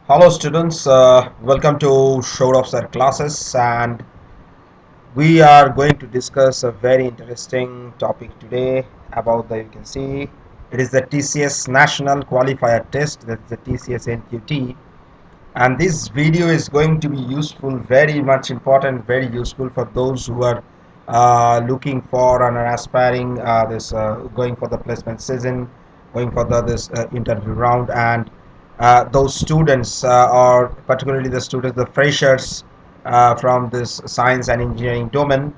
Hello students, welcome to Show of Sir classes, and we are going to discuss a very interesting topic today about you can see it is the TCS National Qualifier Test, that's the TCS NQT, and this video is going to be useful, very much important, very useful for those who are looking for and are aspiring going for the placement season, going for this interview round, and those students or particularly the students, the freshers from this science and engineering domain,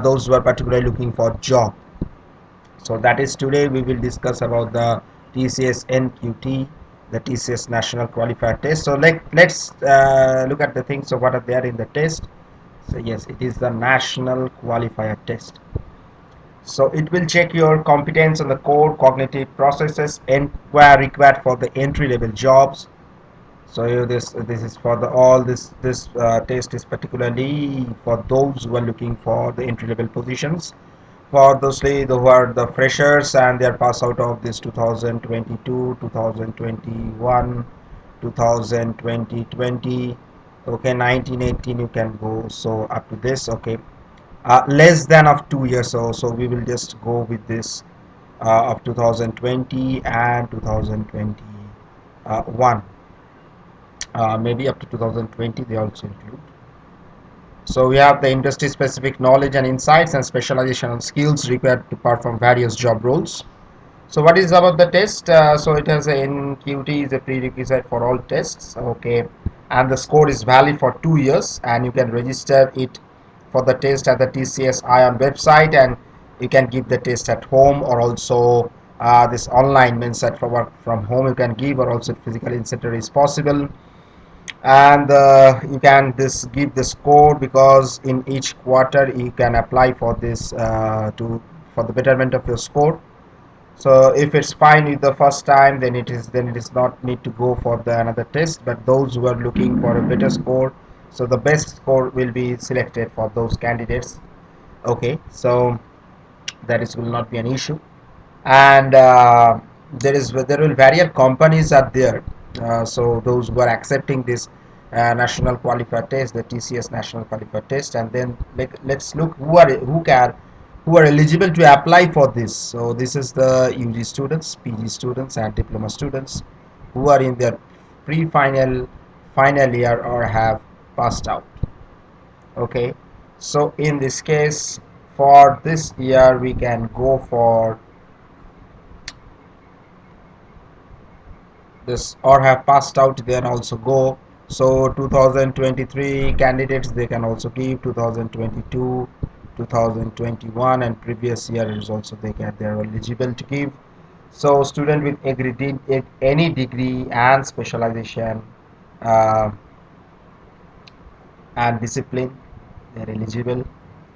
those who are particularly looking for job. So that is today we will discuss about the TCS NQT, the TCS National Qualifier Test. So let's look at the things. So what are there in the test? So yes, it is the National Qualifier Test. So it will check your competence on the core cognitive processes and were required for the entry level jobs. So this is for the all this test is particularly for those who are looking for the entry level positions, for those who are the freshers and they are pass out of this 2022, 2021, 2020, okay, 1918 you can go, so up to this, okay, less than of 2 years, so we will just go with this of 2020 and 2021, maybe up to 2020 they also include. So we have the industry specific knowledge and insights and specialization and skills required to perform various job roles. So what is about the test? So it has a NQT is a prerequisite for all tests, okay, and the score is valid for 2 years, and you can register it for the test at the TCS Ion website, and you can give the test at home, or also this online means that from home you can give, or also physically in center is possible. And you can this give the score, because in each quarter you can apply for this to for the betterment of your score. So if it's fine with the first time, then it is not need to go for the another test, but those who are looking for a better score, so the best score will be selected for those candidates, okay. So that is will not be an issue. And there will various companies are there, so those who are accepting this national qualifier test, the TCS National Qualifier Test, and then let's look who are eligible to apply for this. So this is the UG students, PG students, and diploma students who are in their pre-final, final year, or have passed out, okay. So in this case, for this year we can go for this, or have passed out, then also go. So 2023 candidates, they can also give 2022, 2021, and previous year is also they are eligible to give. So student with any degree and specialization uh, and discipline, they're eligible,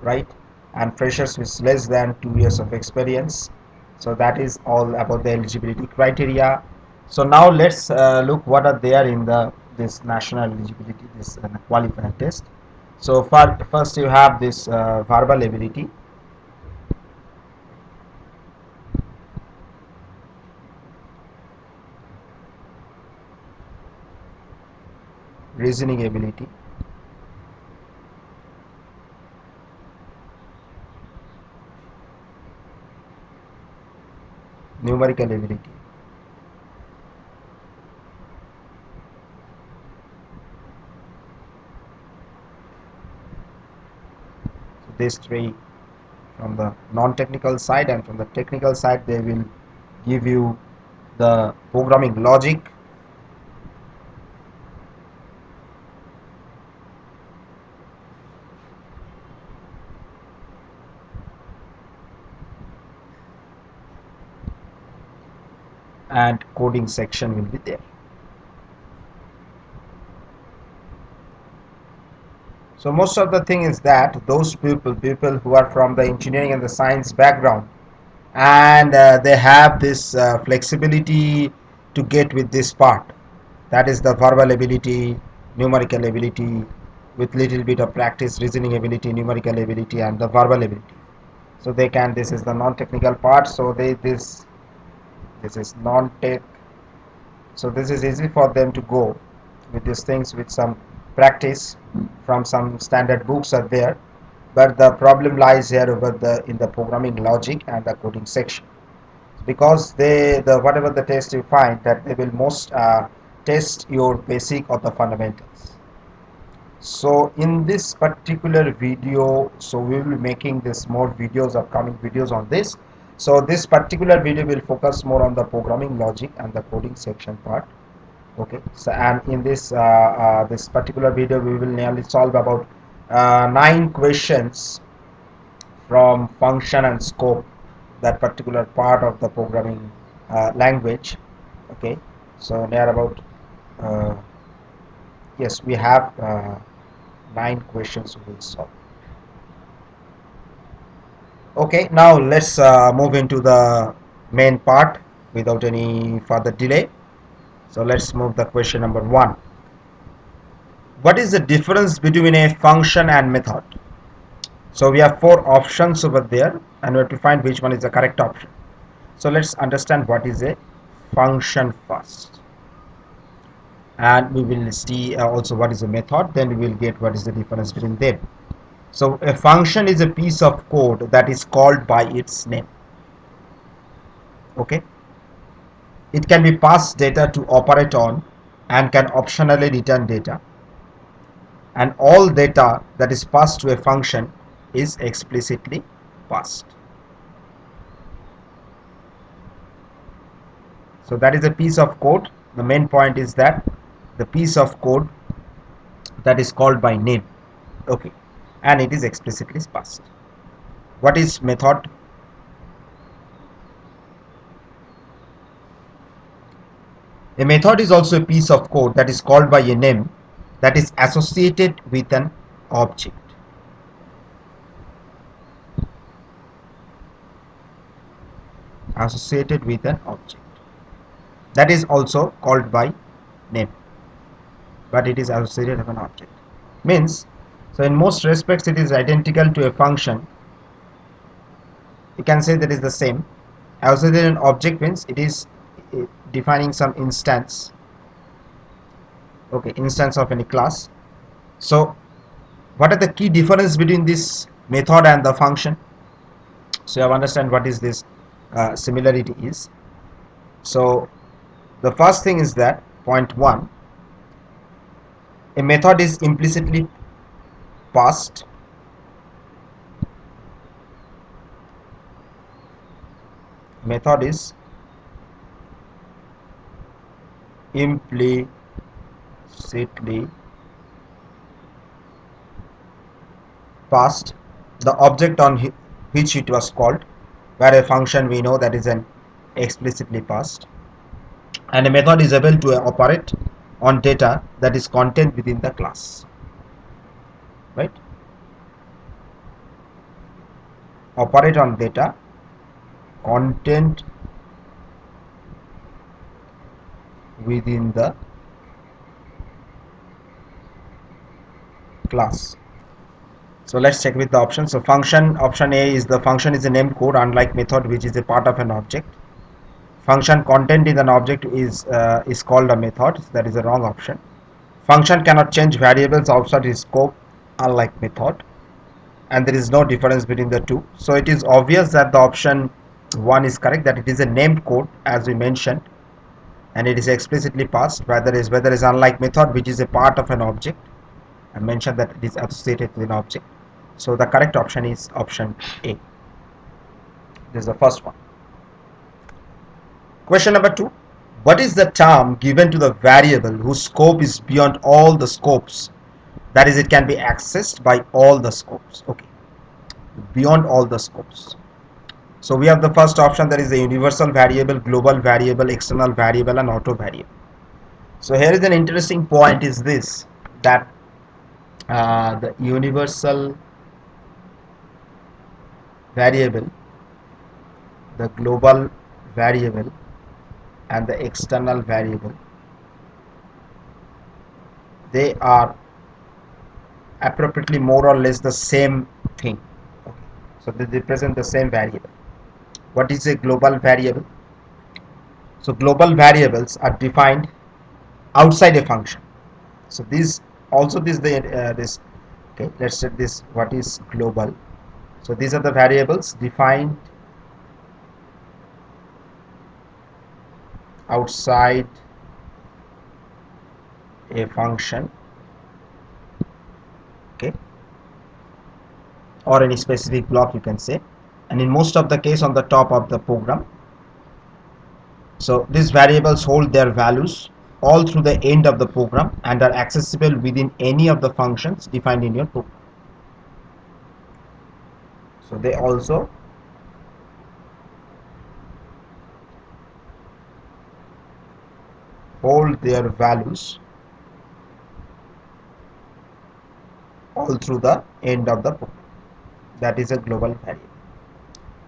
right? And freshers with less than 2 years of experience. So that is all about the eligibility criteria. So now let's look what are there in the this national eligibility, this qualifier test. So first you have this verbal ability, reasoning ability, numerical ability. So these three from the non-technical side, and from the technical side they will give you the programming logic, and coding section will be there. So most of the thing is that those people who are from the engineering and the science background, and they have this flexibility to get with this part, that is the verbal ability, numerical ability, with little bit of practice, reasoning ability, numerical ability, and the verbal ability. So they can, this is the non-technical part, so this is non-tech, so this is easy for them to go. with these things with some practice from some standard books are there, but the problem lies here over the in the programming logic and the coding section, because the whatever the test you find that they will most test your basic or the fundamentals. So in this particular video, so we will be making this more videos, upcoming videos on this. So this particular video will focus more on the programming logic and the coding section part. Okay, so and in this this particular video we will nearly solve about 9 questions from function and scope, that particular part of the programming language. Okay, so near about uh, yes, we have 9 questions we will solve. Okay, now let's move into the main part without any further delay. So let's move the question number 1. What is the difference between a function and method? So we have 4 options over there and we have to find which one is the correct option. So let's understand what is a function first, and we will see also what is a method, then we will get what is the difference between them. So a function is a piece of code that is called by its name. Okay, it can be passed data to operate on and can optionally return data, and all data that is passed to a function is explicitly passed. So that is a piece of code. The main point is that the piece of code that is called by name. Okay, and it is explicitly passed. What is method? A method is also a piece of code that is called by a name that is associated with an object. Associated with an object. That is also called by name, but it is associated with an object. Means, so in most respects it is identical to a function. You can say that is the same. Associated with an object means it is defining some instance. Okay, instance of any class. So what are the key difference between this method and the function? So you have understand what is this similarity is. So the first thing is that point 1, a method is implicitly passed. Method is implicitly passed the object on which it was called, where a function we know that is an explicitly passed, and a method is able to operate on data that is contained within the class, right? Operate on data content within the class. So let's check with the options. So function, option A is the function is a name code, unlike method which is a part of an object. Function content in an object is called a method. That is a wrong option. Function cannot change variables outside its scope, unlike method, and there is no difference between the two. So it is obvious that the option 1 is correct, that it is a named code as we mentioned, and it is explicitly passed, whether is unlike method which is a part of an object. I mentioned that it is associated with an object. So the correct option is option A. This is the first one. Question number 2. What is the term given to the variable whose scope is beyond all the scopes? That is, it can be accessed by all the scopes. Okay, beyond all the scopes. So we have the first option, that is the universal variable, global variable, external variable, and auto variable. So here is an interesting point is this, that the universal variable, the global variable, and the external variable, they are appropriately more or less the same thing. Okay, so they represent the same variable. What is a global variable? So global variables are defined outside a function. So this also this the this okay, let's set this what is global. So these are the variables defined outside a function, okay, or any specific block you can say, and in most of the case on the top of the program. So these variables hold their values all through the end of the program and are accessible within any of the functions defined in your program. So they also hold their values all through the end of the program. That is a global variable.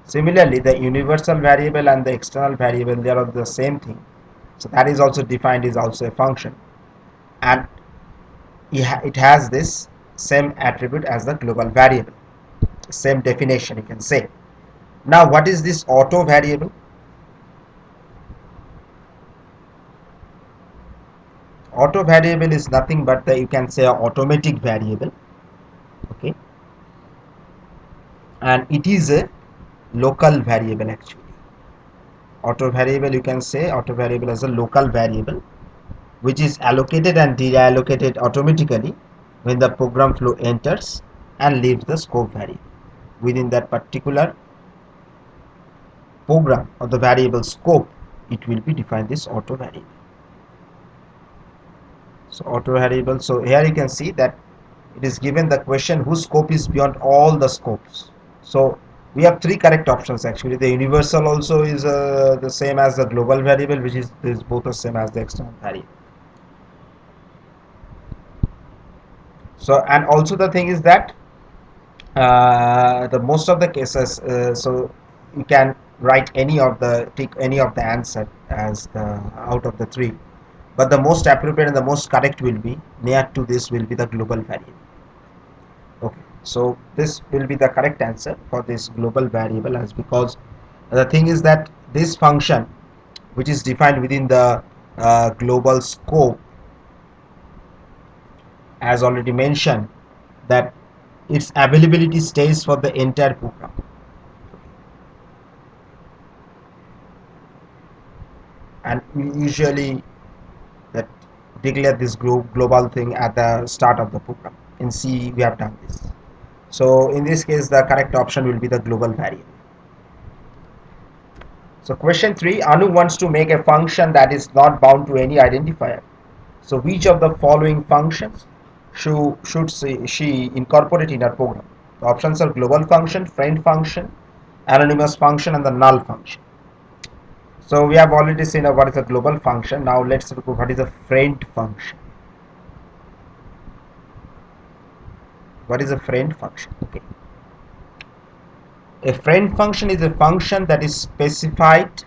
Similarly, the universal variable and the external variable, they are the same thing. So that is also defined, is also a function, and it has this same attribute as the global variable, same definition you can say. Now what is this auto variable? Auto variable is nothing but the, you can say, a automatic variable, okay, and it is a local variable actually. Auto variable, you can say auto variable as a local variable which is allocated and deallocated automatically when the program flow enters and leaves the scope variable. Within that particular program or the variable scope, it will be defined this auto variable. So auto variable, so here you can see that it is given the question whose scope is beyond all the scopes. So we have three correct options actually. The universal also is the same as the global variable, which is both the same as the external variable. So and also the thing is that the most of the cases, so you can write any of the, take any of the answer as the out of the three, but the most appropriate and the most correct will be near to this will be the global variable. Okay, so this will be the correct answer for this global variable, as because the thing is that this function which is defined within the global scope, as already mentioned, that its availability stays for the entire program. And we usually that declare this global thing at the start of the program. In C we have done this. So in this case the correct option will be the global variable. So question 3, Anu wants to make a function that is not bound to any identifier. So which of the following functions should she incorporate in her program? The options are global function, friend function, anonymous function, and the null function. So we have already seen what is a global function. Now let's look at what is a friend function. What is a friend function? Okay. A friend function is a function that is specified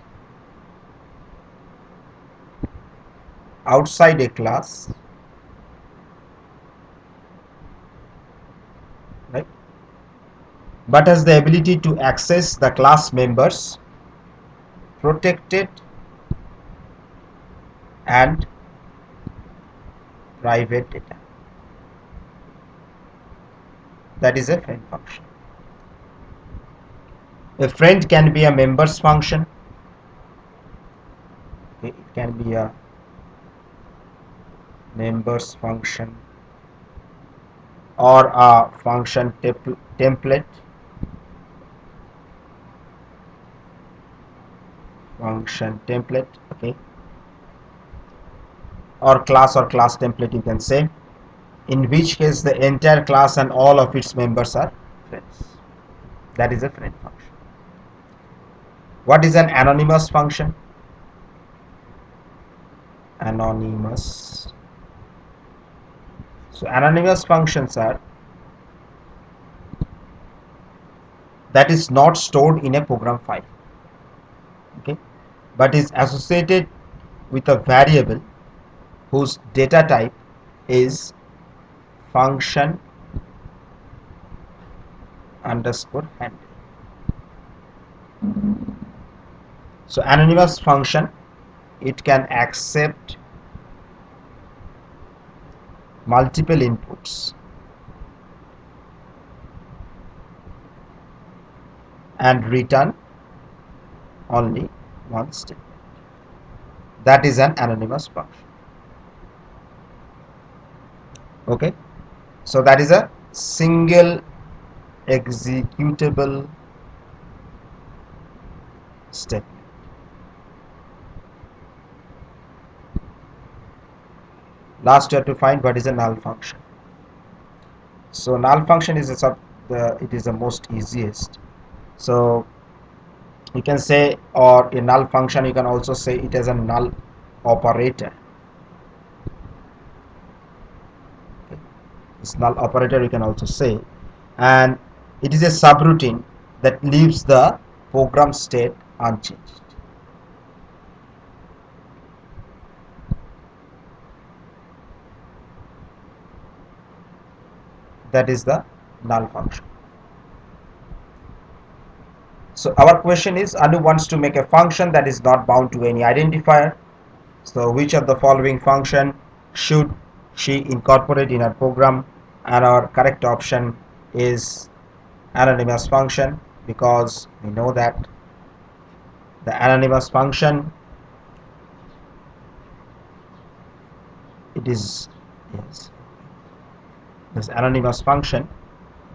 outside a class, right, but has the ability to access the class members protected and private data. That is a friend function. A friend can be a members function. Okay, it can be a members function or a function template function template, okay, or class template you can say, in which case the entire class and all of its members are friends. That is a friend function. What is an anonymous function? Anonymous. So anonymous functions are that is not stored in a program file, okay, but is associated with a variable whose data type is function underscore handle. So anonymous function, it can accept multiple inputs and return only one statement. That is an anonymous function. Okay, so that is a single executable statement. Last, you have to find what is a null function. So null function is it is the most easiest. So you can say, or a null function, you can also say it as a null operator. Okay. This null operator you can also say, and it is a subroutine that leaves the program state unchanged. That is the null function. So our question is, Anu wants to make a function that is not bound to any identifier. So which of the following function should she incorporate in her program? And our correct option is anonymous function, because we know that the anonymous function, it is, yes, this anonymous function,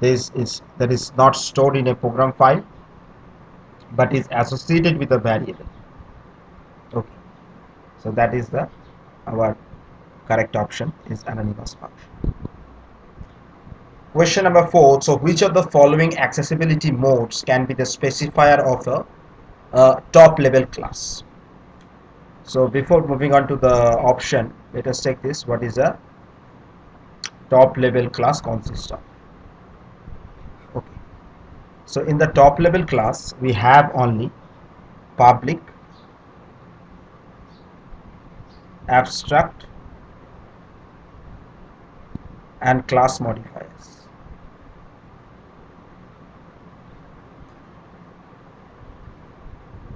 that is not stored in a program file but is associated with a variable. Okay, so that is our correct option is anonymous function. Question number 4. So which of the following accessibility modes can be the specifier of a top level class? So before moving on to the option, let us take this. What is a top level class consist of? Okay, so in the top level class we have only public, abstract and class modifiers.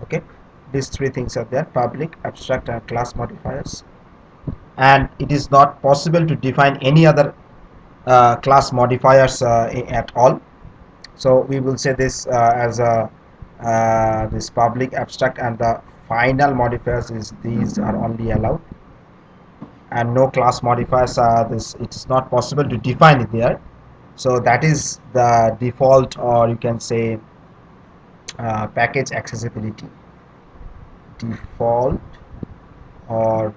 Okay, these three things are there: public, abstract and class modifiers. And it is not possible to define any other class modifiers at all. So we will say this as a this public, abstract and the final modifiers is these are only allowed, and no class modifiers are this, it's not possible to define it there. So that is the default, or you can say package accessibility default, or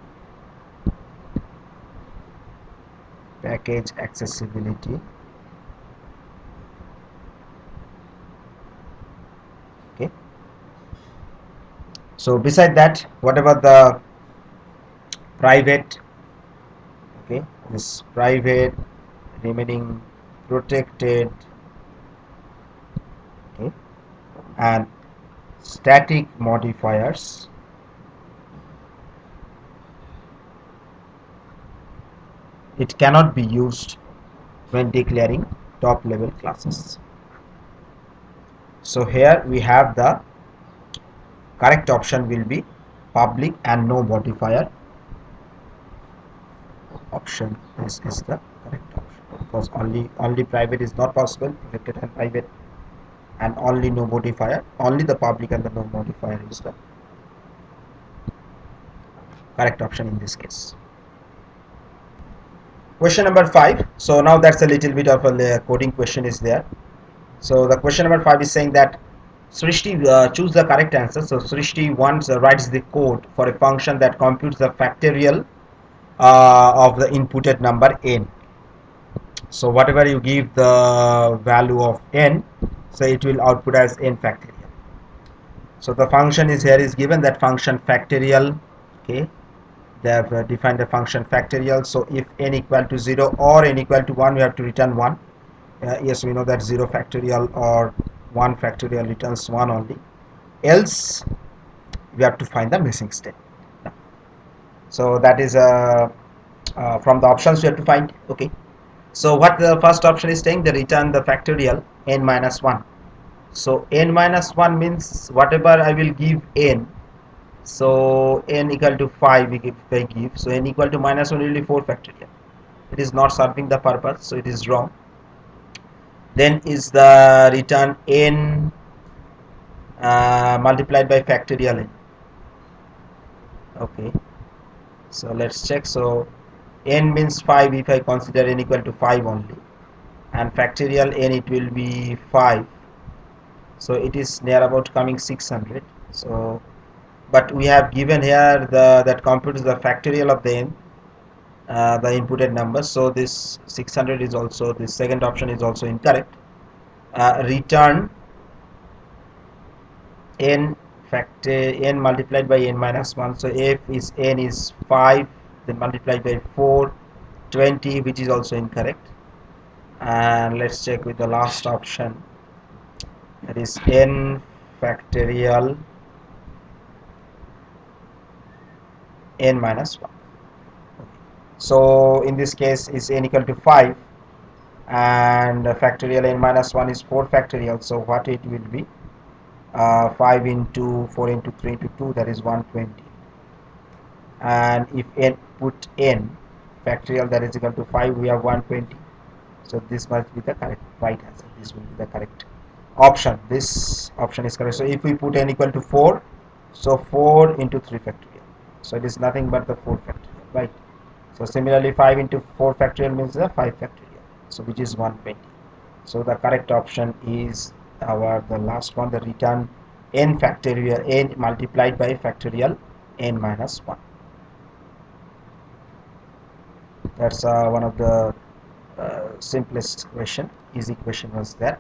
package accessibility. Okay, so beside that, whatever the private, okay, this private remaining protected, okay, and static modifiers, it cannot be used when declaring top level classes. So here we have the correct option will be public and no modifier. Option is the correct option, because only private is not possible, protected and private, and only no modifier, only the public and the no modifier is the correct option in this case. Question number 5. So now that's a little bit of a coding question is there. So the question number 5 is saying that Srishti choose the correct answer. So Srishti once writes the code for a function that computes the factorial of the inputted number n. So whatever you give the value of n, so it will output as n factorial. So the function is here is given, that function factorial. Okay, they have defined the function factorial. So if n equal to 0 or n equal to 1, we have to return 1. Yes, we know that 0 factorial or 1 factorial returns 1 only, else we have to find the missing step. So that is from the options we have to find. Okay, so what the first option is saying, the return the factorial n minus 1. So n minus 1 means whatever I will give n, so n equal to 5 if I give, so n equal to minus 1 will be 4 factorial. it is not serving the purpose, so it is wrong. Then is the return n multiplied by factorial n. Okay, so let's check. So n means 5 if I consider n equal to 5 only, and factorial n it will be 5, so it is near about coming 600. So but we have given here the that computes the factorial of the n, the inputted number, so this 600 is also, this second option is also incorrect. Return n factor n multiplied by n minus 1, so if is n is 5, then multiplied by 4, 20, which is also incorrect. And let's check with the last option, that is n factorial n minus 1. So in this case is n equal to 5, and factorial n minus 1 is 4 factorial, so what it will be, 5 into 4 into 3 into 2, that is 120. And if n put n factorial that is equal to 5, we have 120, so this must be the correct right answer. This will be the correct option. This option is correct. So if we put n equal to 4, so 4 into 3 factorial, so it is nothing but the 4 factorial, right? So similarly 5 into 4 factorial means the 5 factorial, so which is 120. So the correct option is the last one, the return n factorial n multiplied by factorial n minus 1. That's one of the simplest question, easy question was that.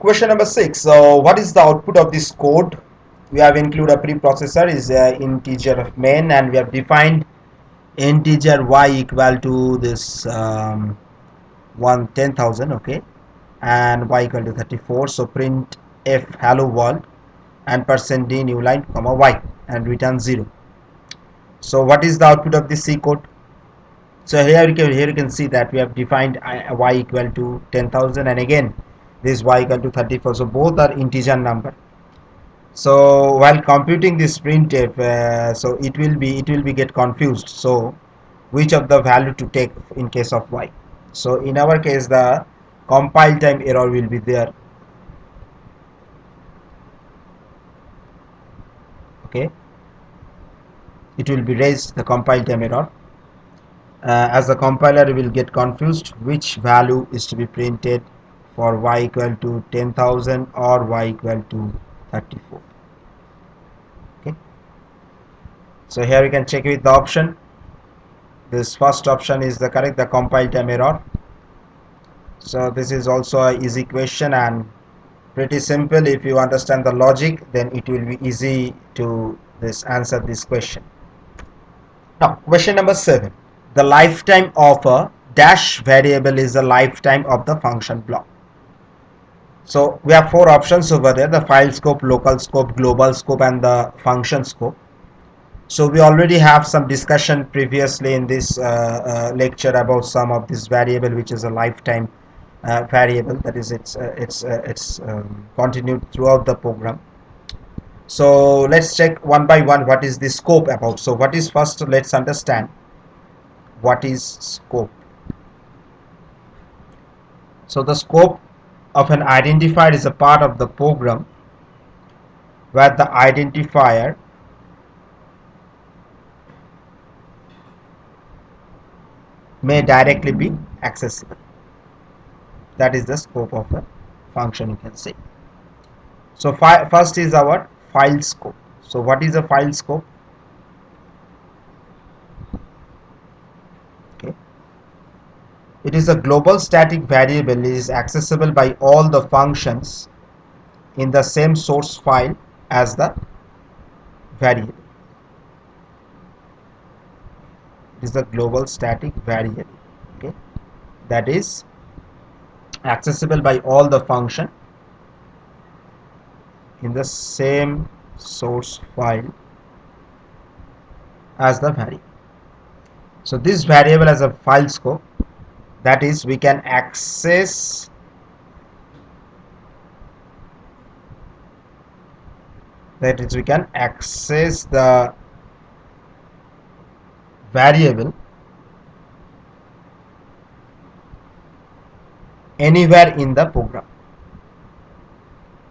Question number 6. So what is the output of this code? We have included a preprocessor is integer of main, and we have defined integer y equal to this 10,000, okay, and y equal to 34. So print f hello world and %d new line comma y and return 0. So what is the output of this C code? So here you can see that we have defined y equal to 10,000, and again this y equal to 34. So both are integer number. So while computing this printf, so it will be get confused. So which of the value to take in case of y? So in our case the compile time error will be there. Okay, it will be raised, the compile time error, as the compiler will get confused which value is to be printed for y equal to 10,000 or y equal to 34. Okay, so here we can check with the option. This first option is the correct, the compile time error. So this is also a easy question and pretty simple. If you understand the logic, then it will be easy to answer this question. Now question number 7. The lifetime of a dash variable is the lifetime of the function block. So we have 4 options over there: the file scope, local scope, global scope, and the function scope. So we already have some discussion previously in this lecture about some of this variable, which is a lifetime variable, that is it's continued throughout the program. So let's check one by one what is the scope about. So what is, first let's understand what is scope. So the scope of an identifier is a part of the program where the identifier may directly be accessible. That is the scope of a function, you can say. So first is our file scope. So what is a file scope? Okay, it is a global static variable. It is accessible by all the functions in the same source file as the variable. It is a global static variable, okay, that is accessible by all the function in the same source file as the variable. So this variable has a file scope, that is we can access the variable anywhere in the program,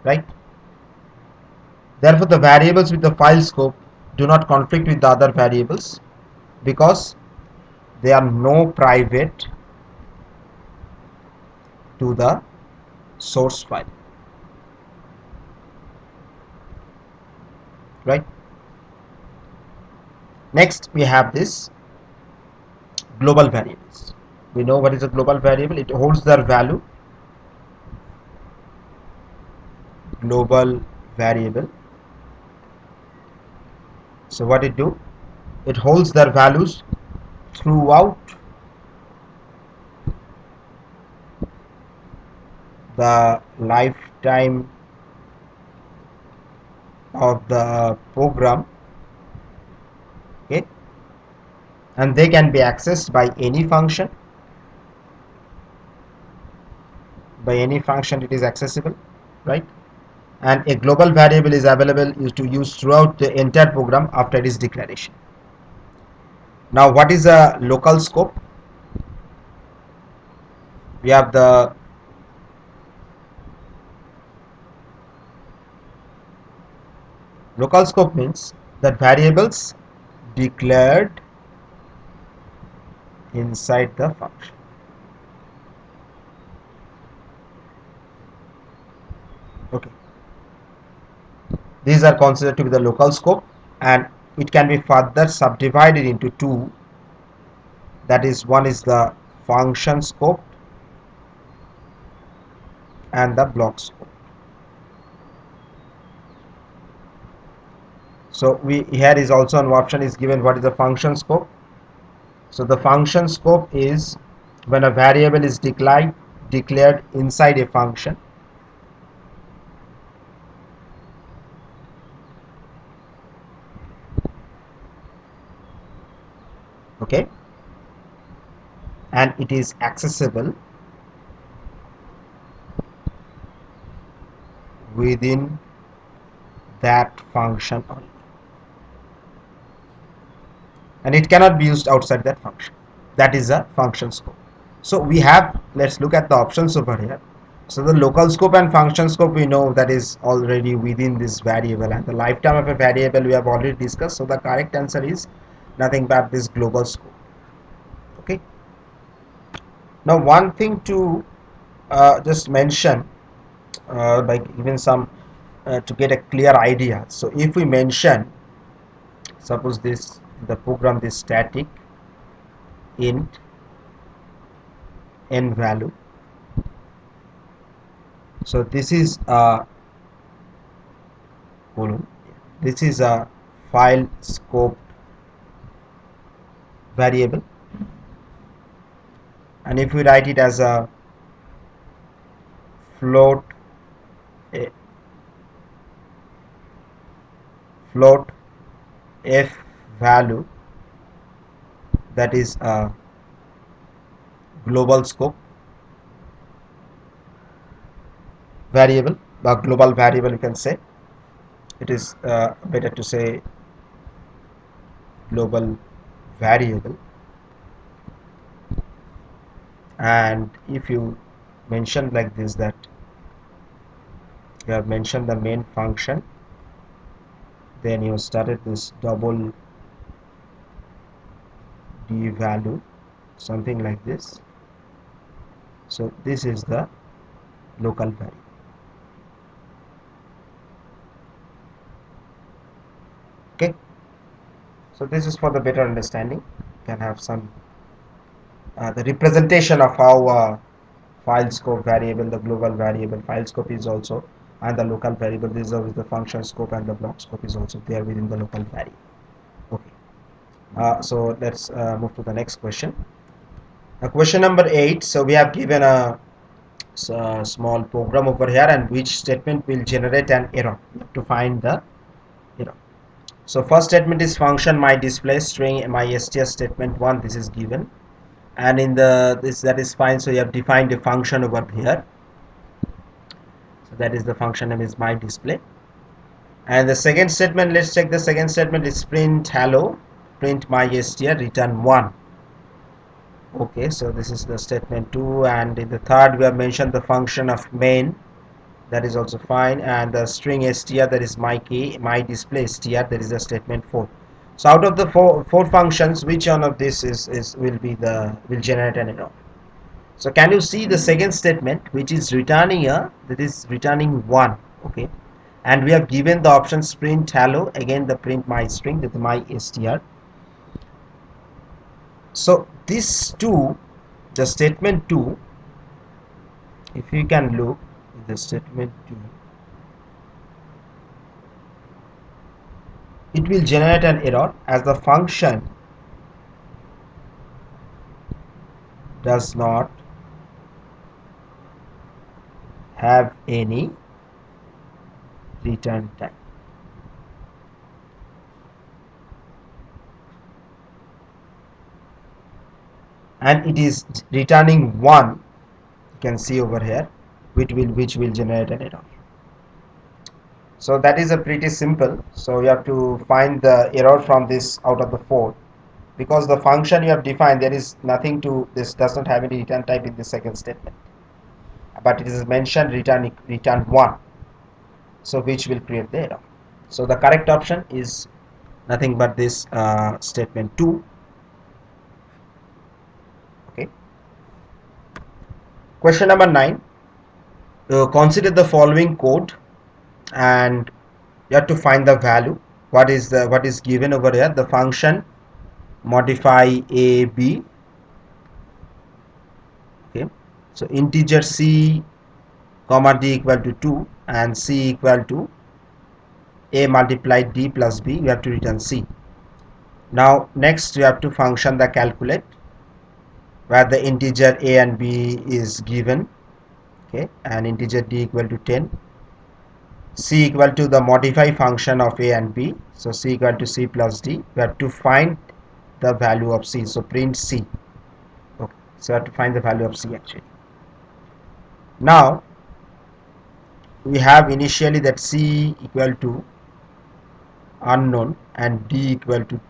right? Therefore, the variables with the file scope do not conflict with the other variables because they are no private to the source file, right? Next, we have this global variables. We know what is a global variable. It holds their value. Global variable. So what it do? It holds their values throughout the lifetime of the program, okay, and they can be accessed by any function. By any function it is accessible, right? And a global variable is available to use throughout the entire program after its declaration. Now, what is a local scope? We have the local scope means that variables declared inside the function. Okay, these are considered to be the local scope, and it can be further subdivided into two. That is, one is the function scope and the block scope. So here is also an option is given what is the function scope. So the function scope is when a variable is declared inside a function. Okay, and it is accessible within that function only, and it cannot be used outside that function. That is a function scope. So we have, let's look at the options over here. So the local scope and function scope, we know that is already within this variable, and the lifetime of a variable we have already discussed. So the correct answer is nothing but this global scope. Okay, now one thing to just mention, like even some to get a clear idea. So if we mention, suppose this the program, this static int n value, so this is a colon, this is a file scope variable, and if we write it as a float f value, that is a global scope variable, the global variable you can say. It is better to say global variable. And if you mention like this, that you have mentioned the main function, then you started this double d value, something like this. So this is the local variable. Okay, so this is for the better understanding. You can have some the representation of how file scope variable, the global variable, file scope is also, and the local variable, this is the function scope, and the block scope is also there within the local variable. Okay, so let's move to the next question. Question number 8. So we have given a small program over here, and which statement will generate an error. You have to find the error. So first statement is function my display string my str statement 1. This is given, and in the that is fine. So you have defined a function over here. So that is the function name is my display. And the second statement, let's check the second statement is print hello, print my str, return 1. Okay, so this is the statement 2, and in the third we have mentioned the function of main, that is also fine, and the string str, that is my key, my display str, that is the statement 4. So out of the four functions, which one of this is will generate an error? So can you see the second statement, which is returning that is returning 1, okay, and we have given the options print hello, again the print my string, that is my str. So this 2, the statement 2, if you can look at the statement 2, it will generate an error as the function does not have any return time, and it is returning 1, you can see over here, which will generate an error. So that is a pretty simple. So you have to find the error from this out of the 4, because the function you have defined, there is nothing to, this does not have any return type in the second statement, but it is mentioned return 1, so which will create the error. So the correct option is nothing but this statement 2. Okay. Question number 9. Consider the following code, and you have to find the value. What is given over here? The function modify a b. Okay. So integer c comma d equal to 2 and c equal to a multiplied d plus b. We have to return c. Now next you have to function the calculate, where the integer a and b is given, okay, and integer d equal to 10, c equal to the modify function of a and b, so c equal to c plus d. We have to find the value of c, so print c. Okay, so we have to find the value of c actually. Now we have initially that c equal to unknown and d equal to 2,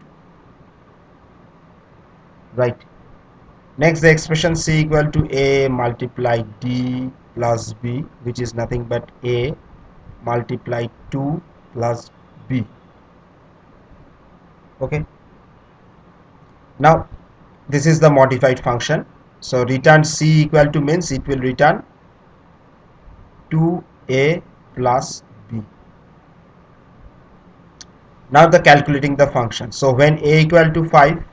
right? Next the expression c equal to a multiplied d plus b, which is nothing but a multiplied 2 plus b. Okay, now this is the modified function, so return c equal to means it will return 2a plus b. Now the calculating the function, so when a equal to 5,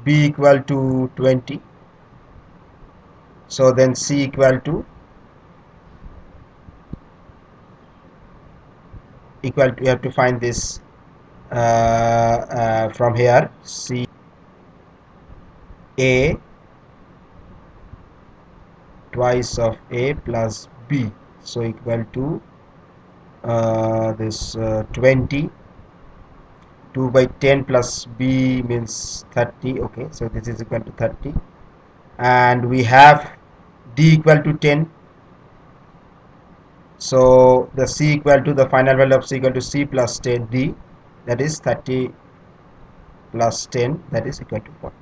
b equal to 20, so then c equal to you have to find this from here, c a twice of a plus b, so equal to this 20, 2 by 10 plus b means 30. Okay, so this is equal to 30, and we have d equal to 10, so the c equal to the final value of c equal to c plus 10 d, that is 30 plus 10, that is equal to 40.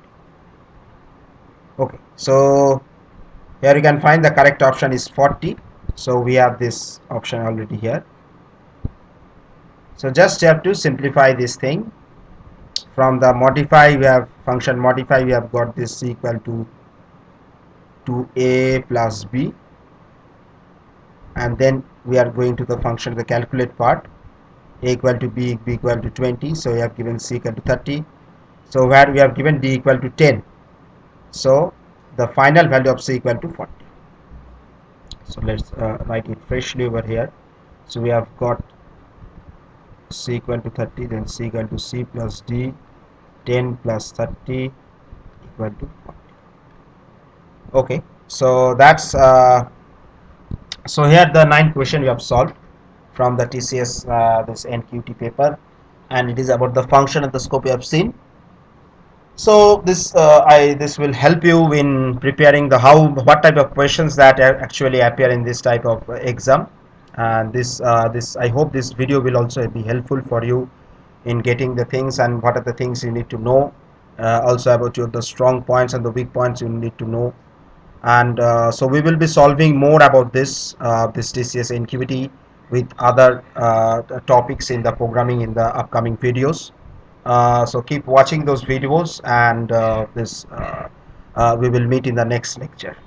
Okay, so here you can find the correct option is 40, so we have this option already here. So just have to simplify this thing. From the modify, we have function modify, we have got this c equal to a plus b, and then we are going to the function, the calculate part, a equal to b equal to 20, so we have given c equal to 30, so where we have given d equal to 10, so the final value of c equal to 40. So let's write it freshly over here. So we have got c equal to 30, then c equal to c plus d, 10 plus 30 equal to 40. Okay, so that's so here the 9th question we have solved from the TCS this NQT paper, and it is about the function and the scope we have seen. So this will help you in preparing the what type of questions that actually appear in this type of exam, and this I hope this video will also be helpful for you in getting the things and what are the things you need to know also about the strong points and the weak points you need to know. And so we will be solving more about this TCS NQT with other topics in the programming in the upcoming videos. So keep watching those videos, and we will meet in the next lecture.